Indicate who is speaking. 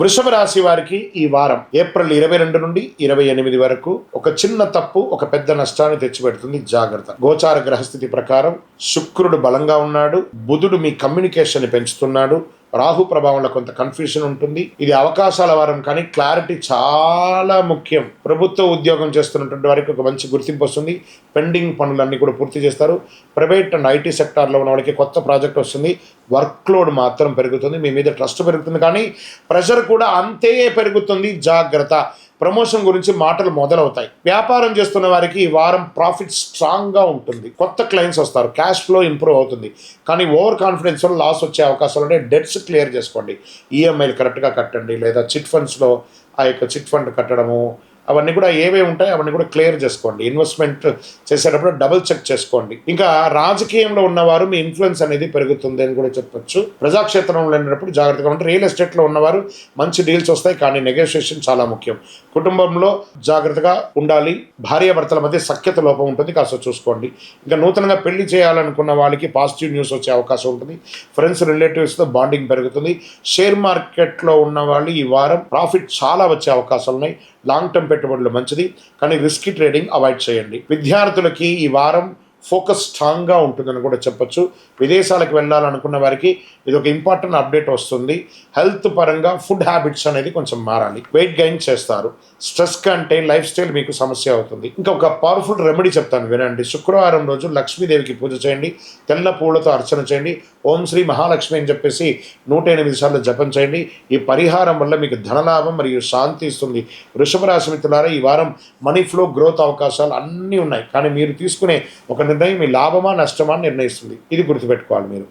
Speaker 1: వృషభ రాశి వారికి ఈ వారం ఏప్రిల్ 22 నుండి 28 వరకు ఒక చిన్న తప్పు ఒక పెద్ద నష్టాన్ని తెచ్చిపెడుతుంది. జాగ్రత్త. గోచార గ్రహస్థితి ప్రకారం శుక్రుడు బలంగా ఉన్నాడు. బుధుడు మీ కమ్యూనికేషన్ పెంచుతున్నాడు. రాహు ప్రభావంలో కొంత కన్ఫ్యూషన్ ఉంటుంది. ఇది అవకాశాల వారం, కానీ క్లారిటీ చాలా ముఖ్యం. ప్రభుత్వ ఉద్యోగం చేస్తున్నటువంటి వారికి ఒక మంచి గుర్తింపు వస్తుంది. పెండింగ్ పనులన్నీ కూడా పూర్తి చేస్తారు. ప్రైవేట్ అండ్ ఐటీ సెక్టార్లో ఉన్న వాళ్ళకి కొత్త ప్రాజెక్ట్ వస్తుంది. వర్క్ లోడ్ మాత్రం పెరుగుతుంది. మీ మీద ట్రస్ట్ పెరుగుతుంది, కానీ ప్రెషర్ కూడా అంతే పెరుగుతుంది. జాగ్రత్త. ప్రమోషన్ గురించి మాటలు మొదలవుతాయి. వ్యాపారం చేస్తున్న వారికి ఈ వారం ప్రాఫిట్ స్ట్రాంగ్గా ఉంటుంది. కొత్త క్లయింట్స్ వస్తారు. క్యాష్ ఫ్లో ఇంప్రూవ్ అవుతుంది. కానీ ఓవర్ కాన్ఫిడెన్స్ వల్ల లాస్ వచ్చే అవకాశాలు ఉంటే డెట్స్ క్లియర్ చేసుకోండి. ఈఎంఐలు కరెక్ట్గా కట్టండి, లేదా చిట్ ఫండ్స్లో ఆ యొక్క చిట్ ఫండ్ కట్టడము అవన్నీ కూడా ఏవే ఉంటాయి అవన్నీ కూడా క్లియర్ చేసుకోండి. ఇన్వెస్ట్మెంట్ చేసేటప్పుడు డబుల్ చెక్ చేసుకోండి. ఇంకా రాజకీయంలో ఉన్నవారు మీ ఇన్ఫ్లుయెన్స్ అనేది పెరుగుతుంది అని కూడా చెప్పొచ్చు. ప్రజాక్షేత్రంలో వెళ్ళినప్పుడు జాగ్రత్తగా ఉంటే రియల్ ఎస్టేట్లో ఉన్నవారు మంచి డీల్స్ వస్తాయి, కానీ నెగోషియేషన్ చాలా ముఖ్యం. కుటుంబంలో జాగ్రత్తగా ఉండాలి. భార్యాభర్తల మధ్య సఖ్యత లోపం ఉంటుంది, కాస్త చూసుకోండి. ఇంకా నూతనంగా పెళ్లి చేయాలనుకున్న వాళ్ళకి పాజిటివ్ న్యూస్ వచ్చే అవకాశం ఉంటుంది. ఫ్రెండ్స్ రిలేటివ్స్తో బాండింగ్ పెరుగుతుంది. షేర్ మార్కెట్లో ఉన్న వాళ్ళు ఈ వారం ప్రాఫిట్ చాలా వచ్చే అవకాశాలు ఉన్నాయి. లాంగ్ టర్మ్ పెట్టుబడులు మంచిది, కానీ రిస్కీ ట్రేడింగ్ అవాయిడ్ చేయండి. విద్యార్థులకి ఈ వారం ఫోకస్ స్ట్రాంగ్గా ఉంటుందని కూడా చెప్పొచ్చు. విదేశాలకు వెళ్ళాలనుకున్న వారికి ఇది ఒక ఇంపార్టెంట్ అప్డేట్ వస్తుంది. హెల్త్ పరంగా ఫుడ్ హ్యాబిట్స్ అనేది కొంచెం మారాలి. వెయిట్ గెయిన్ చేస్తారు. స్ట్రెస్ కంటే లైఫ్ స్టైల్ మీకు సమస్య అవుతుంది. ఇంకా ఒక పవర్ఫుల్ రెమెడీ చెప్తాను, వినండి. శుక్రవారం రోజు లక్ష్మీదేవికి పూజ చేయండి. తెల్ల పూలతో అర్చన చేయండి. ఓం శ్రీ మహాలక్ష్మి అని చెప్పేసి 108 సార్లు జపం చేయండి. ఈ పరిహారం వల్ల మీకు ధనలాభం మరియు శాంతి ఇస్తుంది. వృషభ రాశి మిత్రులారా, ఈ వారం మనీ ఫ్లో గ్రోత్ అవకాశాలు అన్నీ ఉన్నాయి, కానీ మీరు తీసుకునే ఒక నిర్ణయం మీ లాభమా నష్టమా నిర్ణయిస్తుంది. ఇది గుర్తుపెట్టుకోవాలి మీరు.